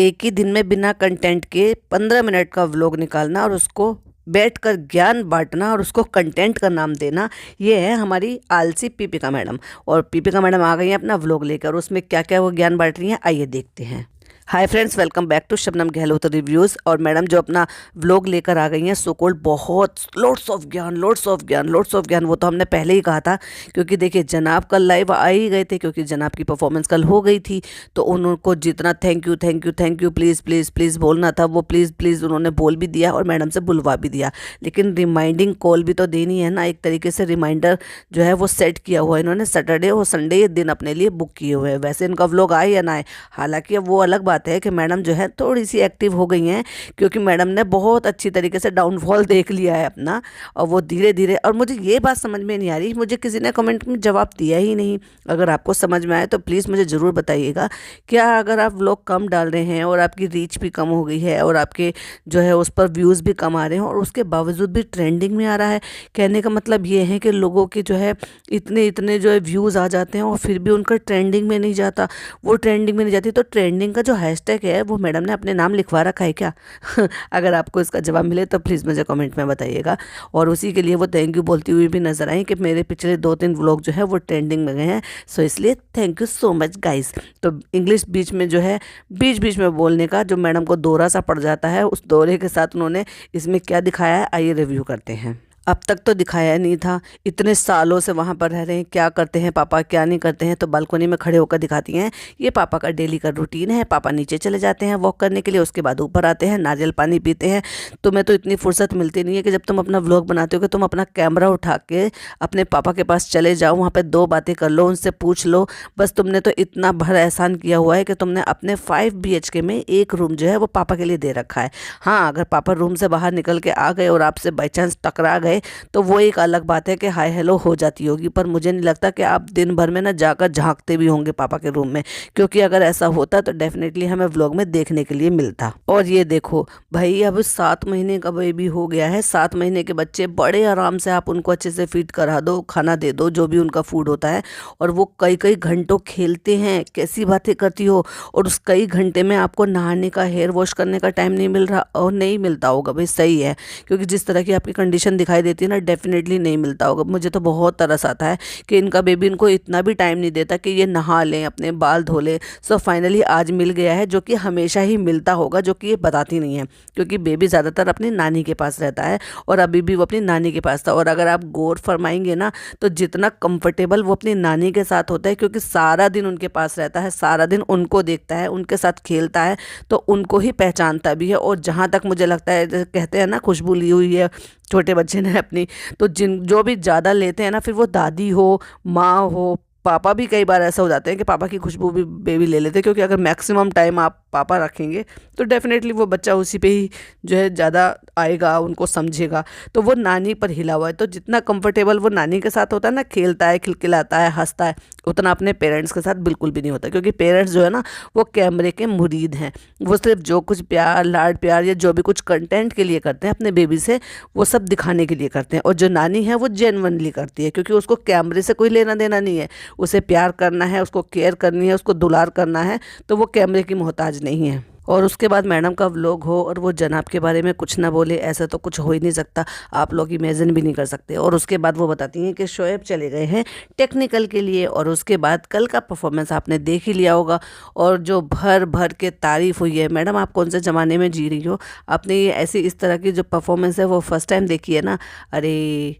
एक ही दिन में बिना कंटेंट के 15 मिनट का व्लॉग निकालना और उसको बैठकर ज्ञान बांटना और उसको कंटेंट का नाम देना, ये है हमारी आलसी पीपिका मैडम। और पीपिका मैडम आ गई हैं अपना व्लॉग लेकर, उसमें क्या क्या वो ज्ञान बांट रही हैं, आइए देखते हैं। Hi friends, welcome back to Shabnam Gehlot reviews. और मैडम जो अपना व्लॉग लेकर आ गई हैं, सो कॉल्ड बहुत लोड्स ऑफ ज्ञान, लोड्स ऑफ ज्ञान, लोड्स ऑफ ज्ञान। वो तो हमने पहले ही कहा था, क्योंकि देखिए जनाब कल लाइव आ ही गए थे, क्योंकि जनाब की परफॉर्मेंस कल हो गई थी। तो उनको जितना thank you thank you thank you please please please बोलना था, वो प्लीज़ प्लीज़ उन्होंने बोल भी दिया और मैडम से बुलवा भी दिया। लेकिन रिमाइंडिंग कॉल भी तो देनी है ना, एक तरीके से रिमाइंडर जो है वो सेट किया हुआ है इन्होंने। सैटरडे और संडे ये दिन अपने लिए बुक किए हुए हैं। वैसे इनका व्लॉग आए या ना आए, हालांकि अब वो अलग बात है कि मैडम जो है थोड़ी सी एक्टिव हो गई हैं, क्योंकि मैडम ने बहुत अच्छी तरीके से डाउनफॉल देख लिया है अपना। और वो धीरे धीरे, और मुझे ये बात समझ में नहीं आ रही, मुझे किसी ने कमेंट में जवाब दिया ही नहीं। अगर आपको समझ में आए तो प्लीज़ मुझे ज़रूर बताइएगा। क्या अगर आप व्लॉग कम डाल रहे हैं और आपकी रीच भी कम हो गई है और आपके जो है उस पर व्यूज़ भी कम आ रहे हैं और उसके बावजूद भी ट्रेंडिंग में आ रहा है, कहने का मतलब ये है कि लोगों के जो है इतने इतने जो है व्यूज़ आ जाते हैं और फिर भी उनका ट्रेंडिंग में नहीं जाता, वो ट्रेंडिंग में नहीं जाती, तो ट्रेंडिंग का जो हैशटैग है वो मैडम ने अपने नाम लिखवा रखा है क्या? अगर आपको इसका जवाब मिले तो प्लीज़ मुझे कमेंट में बताइएगा। और उसी के लिए वो थैंक यू बोलती हुई भी नजर आई कि मेरे पिछले 2-3 व्लॉग जो है वो ट्रेंडिंग में गए हैं, सो इसलिए thank you so much guys. तो इंग्लिश बीच में जो है बीच बीच में बोलने का जो मैडम को दौरा सा पड़ जाता है, उस दौरे के साथ उन्होंने इसमें क्या दिखाया है, आइए रिव्यू करते हैं। अब तक तो दिखाया नहीं था, इतने सालों से वहाँ पर रह रहे हैं, क्या करते हैं पापा क्या नहीं करते हैं, तो बालकनी में खड़े होकर दिखाती हैं। ये पापा का डेली का रूटीन है, पापा नीचे चले जाते हैं वॉक करने के लिए, उसके बाद ऊपर आते हैं, नारियल पानी पीते हैं। तुम्हें तो इतनी फुर्सत मिलती नहीं है कि जब तुम अपना व्लॉग बनाते हो कि तुम अपना कैमरा उठा के अपने पापा के पास चले जाओ, वहाँ पर 2 बातें कर लो, उनसे पूछ लो। बस तुमने तो इतना भर एहसान किया हुआ है कि तुमने अपने 5 BHK में एक रूम जो है वो पापा के लिए दे रखा है। हाँ, अगर पापा रूम से बाहर निकल के आ गए और आपसे बाई चांस टकरा गए तो वो एक अलग बात है कि हाय हेलो हो जाती होगी, पर मुझे नहीं लगता कि आप दिन भर में ना जाकर झांकते भी होंगे पापा के रूम में, क्योंकि अगर ऐसा होता तो डेफिनेटली हमें व्लॉग में देखने के लिए मिलता। और ये देखो भाई, अब 7 महीने का बेबी हो गया है, 7 महीने के बच्चे बड़े आराम से आप उनको अच्छे से फीड करा दो, खाना दे दो, जो भी उनका फूड होता है, और वो कई कई घंटों खेलते हैं। कैसी बातें करती हो? और उस कई घंटे में आपको नहाने का, हेयर वॉश करने का टाइम नहीं मिल रहा, और नहीं मिलता होगा भाई, सही है, क्योंकि जिस तरह की आपकी कंडीशन दिखाई देती है ना, डेफिनेटली नहीं मिलता होगा। मुझे तो बहुत तरस आता है कि इनका बेबी इनको इतना भी टाइम नहीं देता कि ये नहा लें, अपने बाल धो लें। सो फाइनली आज मिल गया है, जो कि हमेशा ही मिलता होगा, जो कि ये बताती नहीं है, क्योंकि बेबी ज़्यादातर अपनी नानी के पास रहता है और अभी भी वो अपनी नानी के पास था। और अगर आप गौर फरमाएंगे ना, तो जितना कंफर्टेबल वो अपनी नानी के साथ होता है, क्योंकि सारा दिन उनके पास रहता है, सारा दिन उनको देखता है, उनके साथ खेलता है, तो उनको ही पहचानता भी है। और जहाँ तक मुझे लगता है, कहते हैं ना खुशबू ली हुई है छोटे बच्चे ने अपनी, तो जो भी ज़्यादा लेते हैं ना, फिर वो दादी हो, माँ हो, पापा भी कई बार ऐसा हो जाते हैं कि पापा की खुशबू भी बेबी ले लेते हैं, क्योंकि अगर मैक्सिमम टाइम आप पापा रखेंगे तो डेफिनेटली वो बच्चा उसी पे ही जो है ज़्यादा आएगा, उनको समझेगा। तो वो नानी पर हिला हुआ है, तो जितना कंफर्टेबल वो नानी के साथ होता है ना, खेलता है, खिलखिलाता है, हंसता है, उतना अपने पेरेंट्स के साथ बिल्कुल भी नहीं होता, क्योंकि पेरेंट्स जो है ना वो कैमरे के मुरीद हैं। वो सिर्फ जो कुछ प्यार, लाड प्यार या जो भी कुछ कंटेंट के लिए करते हैं अपने बेबी से, वो सब दिखाने के लिए करते हैं। और जो नानी है वो जेन्युइनली करती है, क्योंकि उसको कैमरे से कोई लेना देना नहीं है, उसे प्यार करना है, उसको केयर करनी है, उसको दुलार करना है, तो वो कैमरे की मोहताज नहीं है। और उसके बाद मैडम का व्लॉग हो और वो जनाब के बारे में कुछ ना बोले, ऐसा तो कुछ हो ही नहीं सकता, आप लोग इमेजिन भी नहीं कर सकते। और उसके बाद वो बताती हैं कि शोएब चले गए हैं टेक्निकल के लिए, और उसके बाद कल का परफॉर्मेंस आपने देख ही लिया होगा, और जो भर भर के तारीफ़ हुई है। मैडम आप कौन से ज़माने में जी रही हो? आपने ये ऐसी इस तरह की जो परफॉर्मेंस है वो फर्स्ट टाइम देखी है ना? अरे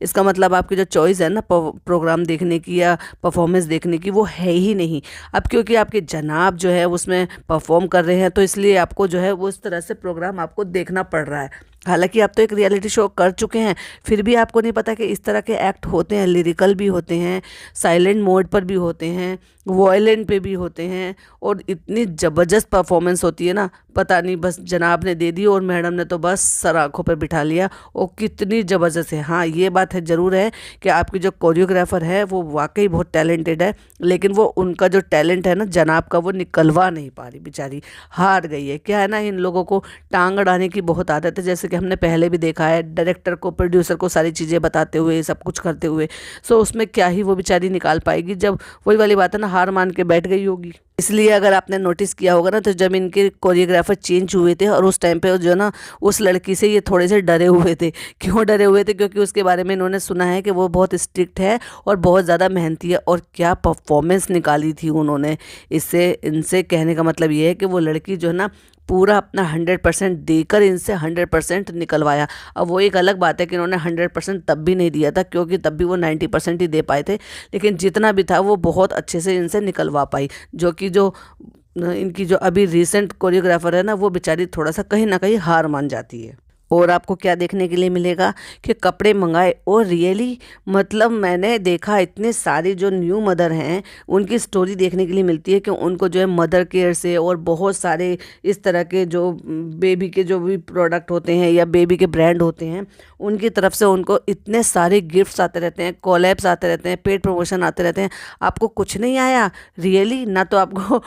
इसका मतलब आपकी जो चॉइस है ना प्रोग्राम देखने की या परफॉर्मेंस देखने की, वो है ही नहीं। अब क्योंकि आपके जनाब जो है उसमें परफॉर्म कर रहे हैं, तो इसलिए आपको जो है वो इस तरह से प्रोग्राम आपको देखना पड़ रहा है। हालांकि आप तो एक रियलिटी शो कर चुके हैं, फिर भी आपको नहीं पता कि इस तरह के एक्ट होते हैं, लिरिकल भी होते हैं, साइलेंट मोड पर भी होते हैं, वॉयलेंट पे भी होते हैं, और इतनी ज़बरदस्त परफॉर्मेंस होती है ना, पता नहीं, बस जनाब ने दे दी और मैडम ने तो बस सर आँखों पर बिठा लिया, और कितनी ज़बरदस्त है। हाँ, ये बात है, ज़रूर है कि आपकी जो कोरियोग्राफर है वो वाकई बहुत टैलेंटेड है, लेकिन वो उनका जो टैलेंट है ना जनाब का, वो निकलवा नहीं पा रही, बेचारी हार गई है। क्या है ना, इन लोगों को टांग अड़ाने की बहुत आदत है, जैसे कि कि हमने पहले भी देखा है, डायरेक्टर को प्रोड्यूसर को सारी चीज़ें बताते हुए, सब कुछ करते हुए। सो उसमें क्या ही वो बेचारी निकाल पाएगी, जब वही वाली बात है ना, हार मान के बैठ गई होगी। इसलिए अगर आपने नोटिस किया होगा ना, तो जब इनके कोरियोग्राफर चेंज हुए थे और उस टाइम पे जो है ना, उस लड़की से ये थोड़े से डरे हुए थे। क्यों डरे हुए थे? क्योंकि उसके बारे में इन्होंने सुना है कि वो बहुत स्ट्रिक्ट है और बहुत ज़्यादा मेहनती है। और क्या परफॉर्मेंस निकाली थी उन्होंने। इससे इनसे कहने का मतलब ये है कि वो लड़की जो है ना, पूरा अपना 100% देकर इनसे 100% निकलवाया। अब वो एक अलग बात है कि इन्होंने 100% तब भी नहीं दिया था, क्योंकि तब भी वो 90% ही दे पाए थे। लेकिन जितना भी था वो बहुत अच्छे से इनसे निकलवा पाई। जो इनकी जो अभी रिसेंट कोरियोग्राफर है ना, वो बेचारी थोड़ा सा कहीं ना कहीं हार मान जाती है। और आपको क्या देखने के लिए मिलेगा कि कपड़े मंगाए, और रियली मतलब मैंने देखा इतने सारे जो न्यू मदर हैं उनकी स्टोरी देखने के लिए मिलती है कि उनको जो है मदर केयर से और बहुत सारे इस तरह के जो बेबी के जो भी प्रोडक्ट होते हैं या बेबी के ब्रांड होते हैं, उनकी तरफ से उनको इतने सारे गिफ्ट्स आते रहते हैं, कॉलैब्स आते रहते हैं, पेड प्रमोशन आते रहते हैं। आपको कुछ नहीं आया रियली? ना तो आपको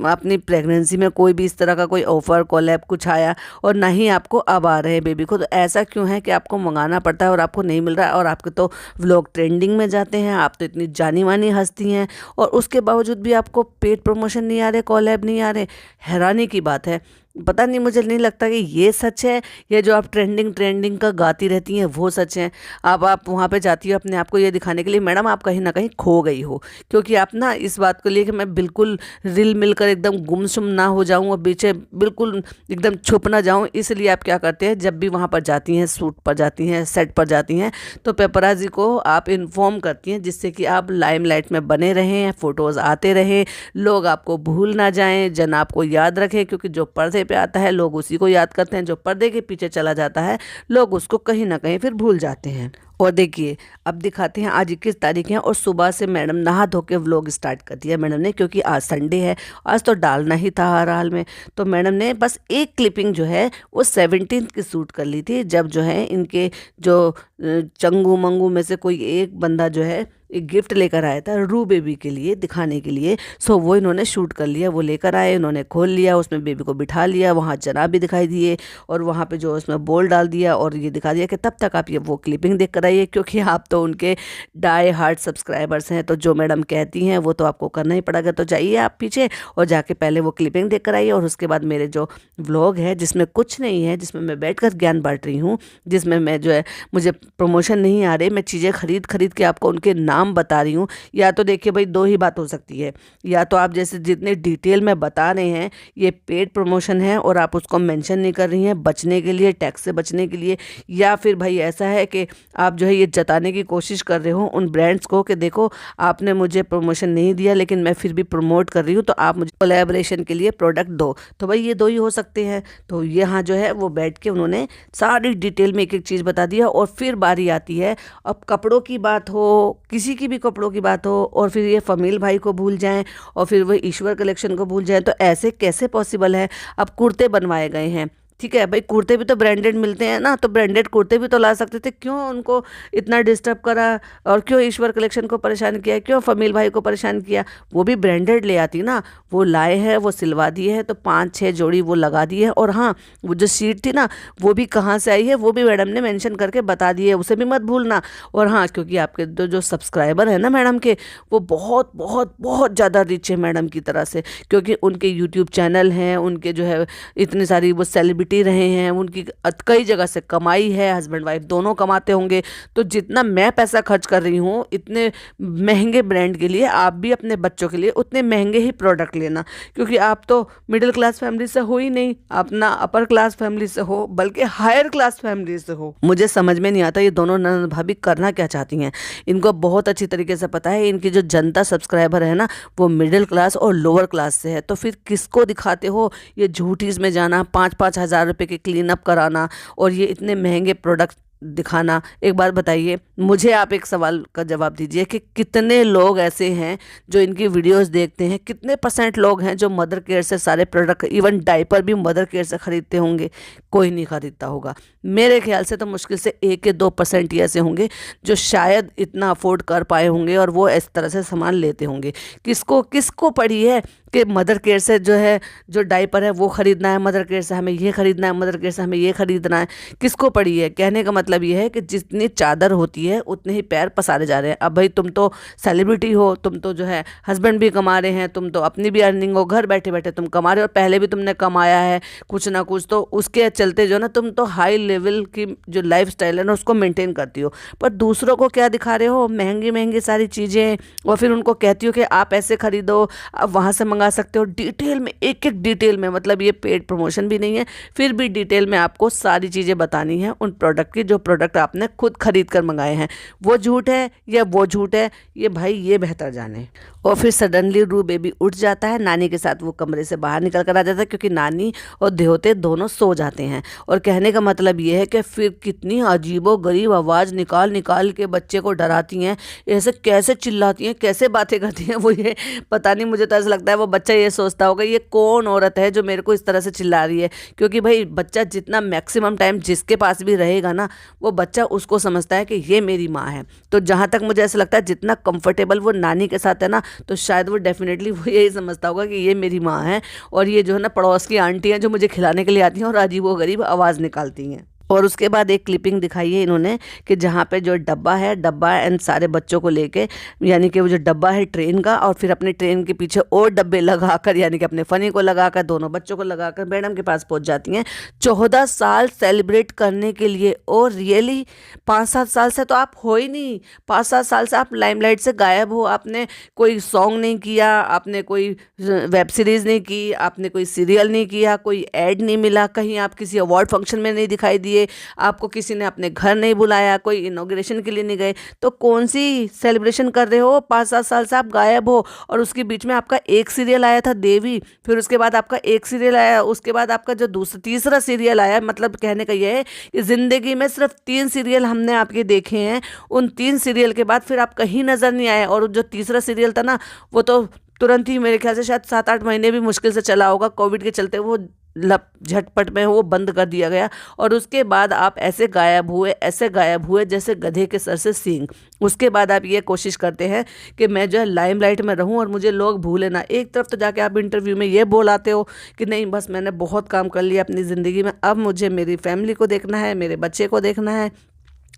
अपनी प्रेगनेंसी में कोई भी इस तरह का कोई ऑफर कॉलैब कुछ आया, और ना ही आपको अब आ रहे हैं बेबी को। तो ऐसा क्यों है कि आपको मंगाना पड़ता है और आपको नहीं मिल रहा है? और आपके तो व्लॉग ट्रेंडिंग में जाते हैं, आप तो इतनी जानी मानी हस्ती हैं, और उसके बावजूद भी आपको पेड प्रमोशन नहीं आ रहे, कॉलैब नहीं आ रहे। हैरानी की बात है। पता नहीं, मुझे नहीं लगता कि ये सच है, या जो आप ट्रेंडिंग का गाती रहती हैं वो सच है। अब आप वहाँ पे जाती हो अपने आप को ये दिखाने के लिए, मैडम आप कहीं ना कहीं खो गई हो। क्योंकि आप ना इस बात को लिए कि मैं बिल्कुल रिल मिलकर एकदम गुमसुम ना हो जाऊँ और पीछे बिल्कुल एकदम छुप ना जाऊँ, इसलिए आप क्या करते हैं, जब भी वहाँ पर जाती हैं, शूट पर जाती हैं, सेट पर जाती हैं, तो पेपराजी को आप इन्फॉर्म करती हैं, जिससे कि आप लाइमलाइट में बने रहें, फ़ोटोज़ आते रहें, लोग आपको भूल ना जाएं, जन आपको याद रखें। क्योंकि जो पर्दे पे आता है लोग उसी को याद करते हैं, जो पर्दे के पीछे चला जाता है लोग उसको कहीं ना कहीं फिर भूल जाते हैं। और देखिए अब दिखाते हैं आज 21 तारीख है, और सुबह से मैडम नहा धो के व्लॉग स्टार्ट कर दिया मैडम ने, क्योंकि आज संडे है, आज तो डालना ही था हर हाल में। तो मैडम ने बस एक क्लिपिंग जो है वो 17 की शूट कर ली थी, जब जो है इनके जो चंगू मंगू में से कोई एक बंदा जो है एक गिफ्ट लेकर आया था रू बेबी के लिए दिखाने के लिए। सो वो इन्होंने शूट कर लिया, वो लेकर आए, इन्होंने खोल लिया, उसमें बेबी को बिठा लिया, वहाँ जनाब भी दिखाई दिए, और वहाँ पे जो उसमें बोल डाल दिया, और ये दिखा दिया कि तब तक आप ये वो क्लिपिंग देख कर आइए, क्योंकि आप तो उनके डाई हार्ट सब्सक्राइबर्स हैं। तो जो मैडम कहती हैं वो तो आपको करना ही पड़ेगा। तो जाइए आप पीछे और जाके पहले वो क्लिपिंग देख कर आइए, और उसके बाद मेरे जो व्लॉग है जिसमें कुछ नहीं है, जिसमें मैं बैठ कर ज्ञान बांट रही हूँ, जिसमें मैं जो है मुझे प्रमोशन नहीं आ रही, मैं चीज़ें खरीद खरीद के आपको उनके नाम बता रही हूँ। या तो देखिए भाई, दो ही बात हो सकती है, या तो आप जैसे जितने डिटेल में बता रहे हैं ये पेड प्रमोशन है और आप उसको मेंशन नहीं कर रही हैं बचने के लिए, टैक्स से बचने के लिए, या फिर भाई ऐसा है कि आप जो है ये जताने की कोशिश कर रहे हो उन ब्रांड्स को कि देखो आपने मुझे प्रमोशन नहीं दिया लेकिन मैं फिर भी प्रमोट कर रही हूँ, तो आप मुझे कोलैबोरेशन के लिए प्रोडक्ट दो। तो भाई ये दो ही हो सकते हैं। तो यहाँ जो है वो बैठ के उन्होंने सारी डिटेल में एक एक चीज़ बता दिया। और फिर बारी आती है, अब कपड़ों की बात हो, किसी की भी कपड़ों की बात हो, और फिर ये फमील भाई को भूल जाएं और फिर वो ईश्वर कलेक्शन को भूल जाएं, तो ऐसे कैसे पॉसिबल है। अब कुर्ते बनवाए गए हैं, ठीक है भाई, कुर्ते भी तो ब्रांडेड मिलते हैं ना, तो ब्रांडेड कुर्ते भी तो ला सकते थे, क्यों उनको इतना डिस्टर्ब करा, और क्यों ईश्वर कलेक्शन को परेशान किया, क्यों फमील भाई को परेशान किया। वो भी ब्रांडेड ले आती ना, वो लाए हैं, वो सिलवा दिए हैं, तो 5-6 जोड़ी वो लगा दी है। और हाँ, वो जो सीट थी ना वो भी कहाँ से आई है वो भी मैडम ने मेंशन करके बता दी है, उसे भी मत भूलना। और हाँ, क्योंकि आपके जो सब्सक्राइबर है ना मैडम के, वो बहुत बहुत बहुत ज़्यादा रिच है मैडम की तरह से, क्योंकि उनके यूट्यूब चैनल हैं, उनके जो है इतनी सारी वो सेलिब्रिटी रहे हैं, उनकी कई जगह से कमाई है, हस्बैंड वाइफ दोनों कमाते होंगे। तो जितना मैं पैसा खर्च कर रही हूँ इतने महंगे ब्रांड के लिए, आप भी अपने बच्चों के लिए उतने महंगे ही प्रोडक्ट लेना, क्योंकि आप तो मिडिल क्लास फैमिली से हो ही नहीं, आप ना अपर क्लास फैमिली से हो, बल्कि हायर क्लास फैमिली से हो। मुझे समझ में नहीं आता ये दोनों ननद भाभी करना क्या चाहती हैं। इनको बहुत अच्छी तरीके से पता है इनकी जो जनता सब्सक्राइबर है ना वो मिडिल क्लास और लोअर क्लास से है, तो फिर किसको दिखाते हो ये झूठीज में जाना, 5-5 हज़ार रुपए के क्लीन अप कराना, और ये इतने महंगे प्रोडक्ट दिखाना। एक बात बताइए मुझे, आप एक सवाल का जवाब दीजिए कि कितने लोग ऐसे हैं जो इनकी वीडियोस देखते हैं, कितने % लोग हैं जो मदर केयर से सारे प्रोडक्ट, इवन डायपर भी मदर केयर से खरीदते होंगे। कोई नहीं खरीदता होगा। मेरे ख्याल से तो मुश्किल से 1 या 2% ही ऐसे होंगे जो शायद इतना अफोर्ड कर पाए होंगे और वो इस तरह से सामान लेते होंगे। किसको पड़ी है कि मदर केयर से जो है जो डायपर है वो ख़रीदना है, मदर केयर से हमें ये ख़रीदना है, मदर केयर से हमें ये ख़रीदना है। किसको पड़ी है? कहने का मतलब ये है कि जितनी चादर होती है उतने ही पैर पसारे जा रहे हैं। अब भाई तुम तो सेलिब्रिटी हो, तुम तो जो है हस्बैंड भी कमा रहे हैं, तुम तो अपनी भी अर्निंग हो, घर बैठे बैठे तुम कमा रहे हो, और पहले भी तुमने कमाया है कुछ ना कुछ, तो उसके चलते जो ना तुम तो हाई लेवल की जो लाइफ स्टाइल है ना उसको मेंटेन करती हो। पर दूसरों को क्या दिखा रहे हो? महंगी महंगी सारी चीज़ें, और फिर उनको कहती हो कि आप ऐसे खरीदो, आप वहाँ से मंगा सकते हो। डिटेल में, एक एक डिटेल में, मतलब ये पेड प्रमोशन भी नहीं है, फिर भी डिटेल में आपको सारी चीज़ें बतानी है उन प्रोडक्ट की जो प्रोडक्ट आपने खुद खरीद कर मंगाए हैं। वो झूठ है या वो झूठ है, ये भाई ये बेहतर जाने। और फिर सडनली रू बेबी उठ जाता है, नानी के साथ वो कमरे से बाहर निकल कर आ जाता है, क्योंकि नानी और देहोते दोनों सो जाते हैं। और कहने का मतलब ये है कि फिर कितनी अजीबो गरीब आवाज़ निकाल निकाल के बच्चे को डराती हैं, ऐसे कैसे चिल्लाती हैं, कैसे बातें करती हैं, वो ये पता नहीं, मुझे तो ऐसा लगता है वो बच्चा ये सोचता होगा ये कौन औरत है जो मेरे को इस तरह से चिल्ला रही है। क्योंकि भाई बच्चा जितना मैक्सिमम टाइम जिसके पास भी रहेगा ना, वो बच्चा उसको समझता है कि ये मेरी माँ है। तो जहाँ तक मुझे ऐसा लगता है जितना कंफर्टेबल वो नानी के साथ है ना, तो शायद वो डेफिनेटली वो यही समझता होगा कि ये मेरी माँ है, और ये जो है ना पड़ोस की आंटी हैं जो मुझे खिलाने के लिए आती हैं और अजीब व गरीब आवाज़ निकालती हैं। और उसके बाद एक क्लिपिंग दिखाई है इन्होंने कि जहाँ पे जो डब्बा है, डब्बा एंड सारे बच्चों को लेके, यानी कि वो जो डब्बा है ट्रेन का, और फिर अपने ट्रेन के पीछे और डब्बे लगाकर, यानी कि अपने फनी को लगाकर, दोनों बच्चों को लगाकर मैडम के पास पहुँच जाती हैं 14 साल सेलिब्रेट करने के लिए। और रियली 5-7 साल से तो आप हो ही नहीं, 5-7 साल से आप लाइमलाइट से गायब हो। आपने कोई सॉन्ग नहीं किया, आपने कोई वेब सीरीज़ नहीं की, आपने कोई सीरियल नहीं किया, कोई ऐड नहीं मिला, कहीं आप किसी अवार्ड फंक्शन में नहीं दिखाई दिए, आपको किसी ने अपने घर नहीं बुलाया, कोई इनॉग्रेशन के लिए नहीं गए, तो कौन सी सेलिब्रेशन कर रहे हो? 5-7 साल से आप गायब हो। और उसके बीच में आपका एक सीरियल आया था देवी, फिर उसके बाद आपका एक सीरियल आया, उसके बाद आपका जो तीसरा सीरियल आया, मतलब कहने का यह है कि ज़िंदगी में सिर्फ 3 सीरियल हमने आपके देखे हैं, उन 3 सीरियल के बाद फिर आप कहीं नज़र नहीं आए। और जो तीसरा सीरियल था ना, वो तो तुरंत ही, मेरे ख्याल से शायद 7-8 महीने भी मुश्किल से चला होगा, कोविड के चलते वो झटपट में वो बंद कर दिया गया। और उसके बाद आप ऐसे गायब हुए, ऐसे गायब हुए जैसे गधे के सर से सींग। उसके बाद आप ये कोशिश करते हैं कि मैं जो है लाइमलाइट में रहूं और मुझे लोग भूले ना। एक तरफ तो जाके आप इंटरव्यू में ये बोल आते हो कि नहीं बस मैंने बहुत काम कर लिया अपनी ज़िंदगी में, अब मुझे मेरी फैमिली को देखना है, मेरे बच्चे को देखना है,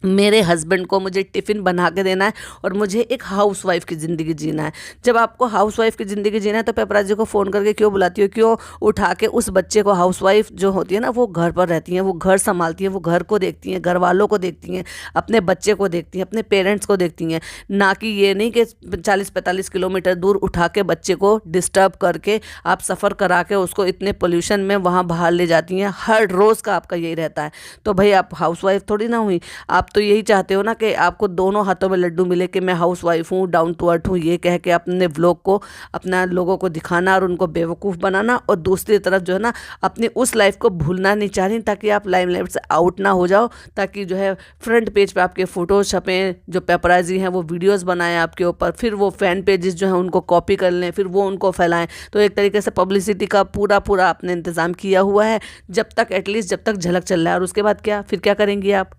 मेरे हस्बैंड को मुझे टिफ़िन बना के देना है, और मुझे एक हाउसवाइफ की ज़िंदगी जीना है। जब आपको हाउसवाइफ की ज़िंदगी जीना है तो पेपराजी को फ़ोन करके क्यों बुलाती हो, क्यों उठा के उस बच्चे को? हाउसवाइफ जो होती है ना वो घर पर रहती हैं, वो घर संभालती हैं, वो घर को देखती हैं, घर वालों को देखती हैं, अपने बच्चे को देखती हैं, अपने पेरेंट्स को देखती हैं। ना कि ये नहीं कि 40-45 किलोमीटर दूर उठा के बच्चे को डिस्टर्ब करके आप सफ़र करा के उसको इतने पोल्यूशन में वहाँ बाहर ले जाती हैं। हर रोज़ का आपका यही रहता है। तो भाई आप हाउसवाइफ थोड़ी ना हुई, आप तो यही चाहते हो ना कि आपको दोनों हाथों में लड्डू मिले कि मैं हाउस वाइफ हूँ, डाउन टू अर्थ हूँ, ये कह के अपने व्लॉग को अपना लोगों को दिखाना और उनको बेवकूफ़ बनाना। और दूसरी तरफ जो है ना अपनी उस लाइफ को भूलना नहीं चाह रही, ताकि आप लाइमलाइट से आउट ना हो जाओ, ताकि जो है फ्रंट पेज पे आपके फ़ोटोज़ छपें, जो पेपराजी हैं वो वीडियोज़ बनाएं आपके ऊपर, फिर वो फ़ैन पेजेस जो हैं उनको कॉपी कर लें, फिर वो उनको फैलाएं। तो एक तरीके से पब्लिसिटी का पूरा पूरा आपने इंतज़ाम किया हुआ है, जब तक एटलीस्ट जब तक झलक चल रहा है। और उसके बाद क्या, फिर क्या करेंगी आप?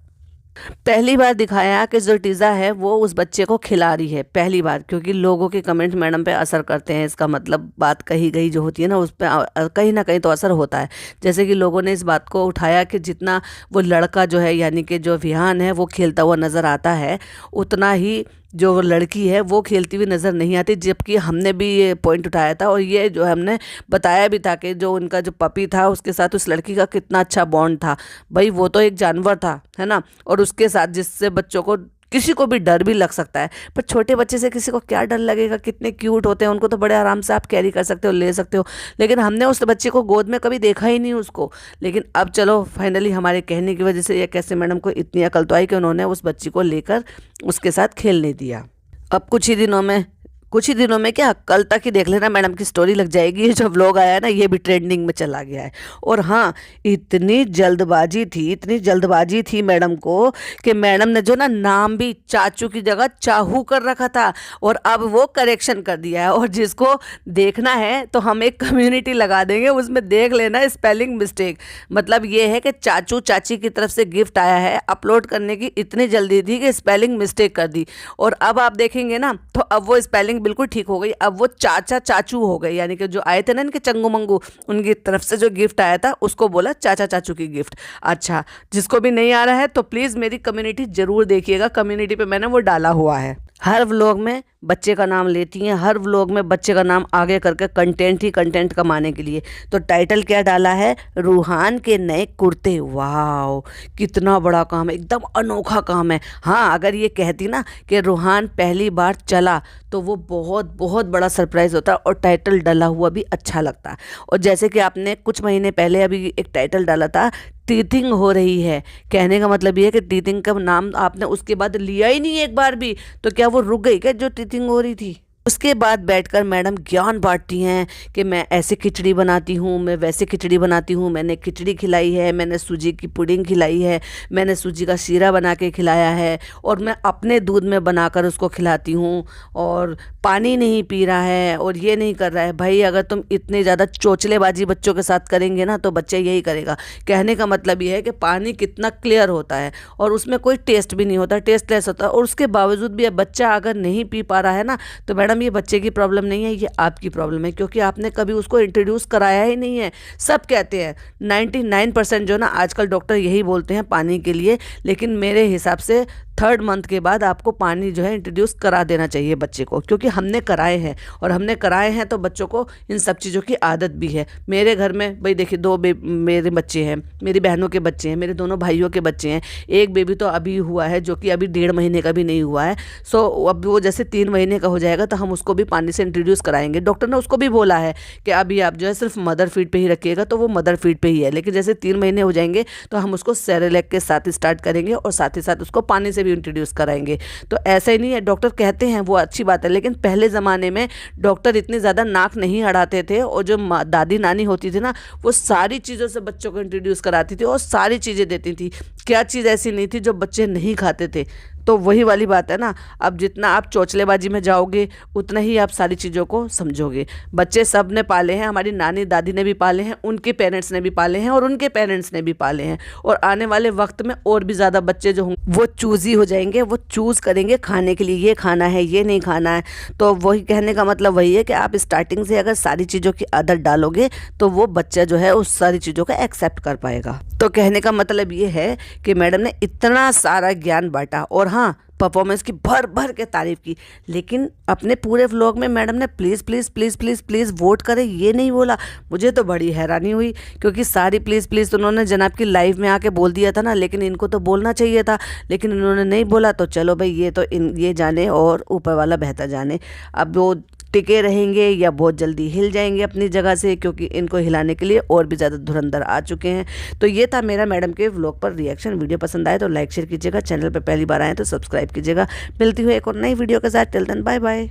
पहली बार दिखाया कि जो टीज़ा है वो उस बच्चे को खिला रही है, पहली बार, क्योंकि लोगों के कमेंट मैडम पे असर करते हैं। इसका मतलब बात कही गई जो होती है ना उस पर कहीं ना कहीं तो असर होता है। जैसे कि लोगों ने इस बात को उठाया कि जितना वो लड़का जो है, यानी कि जो विहान है, वो खेलता हुआ नज़र आता है, उतना ही जो वो लड़की है वो खेलती हुई नज़र नहीं आती। जबकि हमने भी ये पॉइंट उठाया था और ये जो हमने बताया भी था कि जो उनका जो पपी था उसके साथ उस लड़की का कितना अच्छा बॉन्ड था। भाई वो तो एक जानवर था, है ना, और उसके साथ जिससे बच्चों को, किसी को भी डर भी लग सकता है, पर छोटे बच्चे से किसी को क्या डर लगेगा? कितने क्यूट होते हैं, उनको तो बड़े आराम से आप कैरी कर सकते हो, ले सकते हो। लेकिन हमने उस बच्चे को गोद में कभी देखा ही नहीं उसको। लेकिन अब चलो फाइनली हमारे कहने की वजह से ये कैसे मैडम को इतनी अकल तो आई कि उन्होंने उस बच्ची को लेकर उसके साथ खेलने दिया। अब कुछ ही दिनों में क्या, कल तक ही देख लेना मैडम की स्टोरी लग जाएगी। ये जो व्लॉग आया है ना ये भी ट्रेंडिंग में चला गया है। और हाँ, इतनी जल्दबाजी थी मैडम को कि मैडम ने जो ना नाम भी चाचू की जगह चाहू कर रखा था, और अब वो करेक्शन कर दिया है। और जिसको देखना है तो हम एक कम्युनिटी लगा देंगे, उसमें देख लेना स्पेलिंग मिस्टेक। मतलब ये है कि चाचू चाची की तरफ से गिफ्ट आया है, अपलोड करने की इतनी जल्दी थी कि स्पेलिंग मिस्टेक कर दी। और अब आप देखेंगे ना तो अब वो स्पेलिंग स्पेलिंग बिल्कुल ठीक हो गई। अब वो चाचा चाचू हो गए, यानी कि जो आए थे ना इनके चंगू मंगू, उनकी तरफ से जो गिफ्ट आया था उसको बोला चाचा चाचू की गिफ्ट। अच्छा, जिसको भी नहीं आ रहा है तो प्लीज़ मेरी कम्युनिटी ज़रूर देखिएगा, कम्युनिटी पे मैंने वो डाला हुआ है। हर व्लॉग में बच्चे का नाम लेती हैं, हर व्लॉग में बच्चे का नाम आगे करके कंटेंट ही कंटेंट कमाने के लिए। तो टाइटल क्या डाला है, रूहान के नए कुर्ते। वाह, कितना बड़ा काम है, एकदम अनोखा काम है। हाँ, अगर ये कहती ना कि रूहान पहली बार चला तो वो बहुत बहुत बड़ा सरप्राइज़ होता और टाइटल डाला हुआ भी अच्छा लगता। और जैसे कि आपने कुछ महीने पहले अभी एक टाइटल डाला था, टीथिंग हो रही है। कहने का मतलब ये है कि टीथिंग का नाम आपने उसके बाद लिया ही नहीं एक बार भी, तो क्या वो रुक गई क्या जो टीथिंग हो रही थी? उसके बाद बैठकर मैडम ज्ञान बांटती हैं कि मैं ऐसे खिचड़ी बनाती हूँ, मैं वैसे खिचड़ी बनाती हूँ, मैंने खिचड़ी खिलाई है, मैंने सूजी की पुडिंग खिलाई है, मैंने सूजी का शीरा बना के खिलाया है, और मैं अपने दूध में बनाकर उसको खिलाती हूँ, और पानी नहीं पी रहा है और ये नहीं कर रहा है। भाई अगर तुम इतनी ज़्यादा चोचलेबाजी बच्चों के साथ करेंगे ना तो बच्चे यही करेगा। कहने का मतलब ये है कि पानी कितना क्लियर होता है और उसमें कोई टेस्ट भी नहीं होता, टेस्टलेस होता है, और उसके बावजूद भी बच्चा अगर नहीं पी पा रहा है ना, तो मैडम ये बच्चे की प्रॉब्लम नहीं है, ये आपकी प्रॉब्लम है, क्योंकि आपने कभी उसको इंट्रोड्यूस कराया ही नहीं है। सब कहते हैं 99% जो ना आजकल डॉक्टर यही बोलते हैं पानी के लिए, लेकिन मेरे हिसाब से 3rd मंथ के बाद आपको पानी जो है इंट्रोड्यूस करा देना चाहिए बच्चे को, क्योंकि हमने कराए हैं, और हमने कराए हैं तो बच्चों को इन सब चीज़ों की आदत भी है। मेरे घर में भाई देखिए 2 मेरे बच्चे हैं, मेरी बहनों के बच्चे हैं, मेरे दोनों भाइयों के बच्चे हैं, एक बेबी तो अभी हुआ है जो कि अभी 1.5 महीने का भी नहीं हुआ है। सो अब वो जैसे 3 महीने का हो जाएगा तो हम उसको भी पानी से इंट्रोड्यूस कराएंगे। डॉक्टर ने उसको भी बोला है कि अभी आप जो है सिर्फ मदर फीड पे ही रखिएगा, तो वो मदर फीड पे ही है, लेकिन जैसे 3 महीने हो जाएंगे तो हम उसको सेरेलैक के साथ स्टार्ट करेंगे और साथ ही साथ उसको पानी से भी इंट्रोड्यूस कराएंगे। तो ऐसा ही नहीं है, डॉक्टर कहते हैं वो अच्छी बात है, लेकिन पहले ज़माने में डॉक्टर इतनी ज़्यादा नाक नहीं अड़ाते थे, और जो दादी नानी होती थी ना वो सारी चीज़ों से बच्चों को इंट्रोड्यूस कराती थी और सारी चीज़ें देती थी। क्या चीज़ ऐसी नहीं थी जो बच्चे नहीं खाते थे। तो वही वाली बात है ना, अब जितना आप चौचलेबाजी में जाओगे उतना ही आप सारी चीज़ों को समझोगे। बच्चे सब ने पाले हैं, हमारी नानी दादी ने भी पाले हैं, उनके पेरेंट्स ने भी पाले हैं और उनके पेरेंट्स ने भी पाले हैं, और आने वाले वक्त में और भी ज़्यादा बच्चे जो होंगे वो चूज़ी हो जाएंगे, वो चूज़ करेंगे खाने के लिए, ये खाना है ये नहीं खाना है। तो वही कहने का मतलब वही है कि आप स्टार्टिंग से अगर सारी चीज़ों की आदत डालोगे तो वो बच्चा जो है उस सारी चीज़ों का एक्सेप्ट कर पाएगा। तो कहने का मतलब ये है कि मैडम ने इतना सारा ज्ञान बांटा, और हाँ, परफॉर्मेंस की भर भर के तारीफ की, लेकिन अपने पूरे व्लॉग में मैडम ने please please please please please vote करें ये नहीं बोला। मुझे तो बड़ी हैरानी हुई, क्योंकि सारी प्लीज़ प्लीज़ उन्होंने जनाब की लाइव में आके बोल दिया था ना, लेकिन इनको तो बोलना चाहिए था, लेकिन इन्होंने नहीं बोला। तो चलो भाई, ये तो ये जाने और ऊपर वाला बेहतर जाने। अब वो टिके रहेंगे या बहुत जल्दी हिल जाएंगे अपनी जगह से, क्योंकि इनको हिलाने के लिए और भी ज़्यादा धुरंधर आ चुके हैं। तो ये था मेरा मैडम के व्लॉग पर रिएक्शन। वीडियो पसंद आए तो लाइक शेयर कीजिएगा, चैनल पर पहली बार आए तो सब्सक्राइब कीजिएगा। मिलती हुई एक और नई वीडियो के साथ, टिल देन बाय बाय।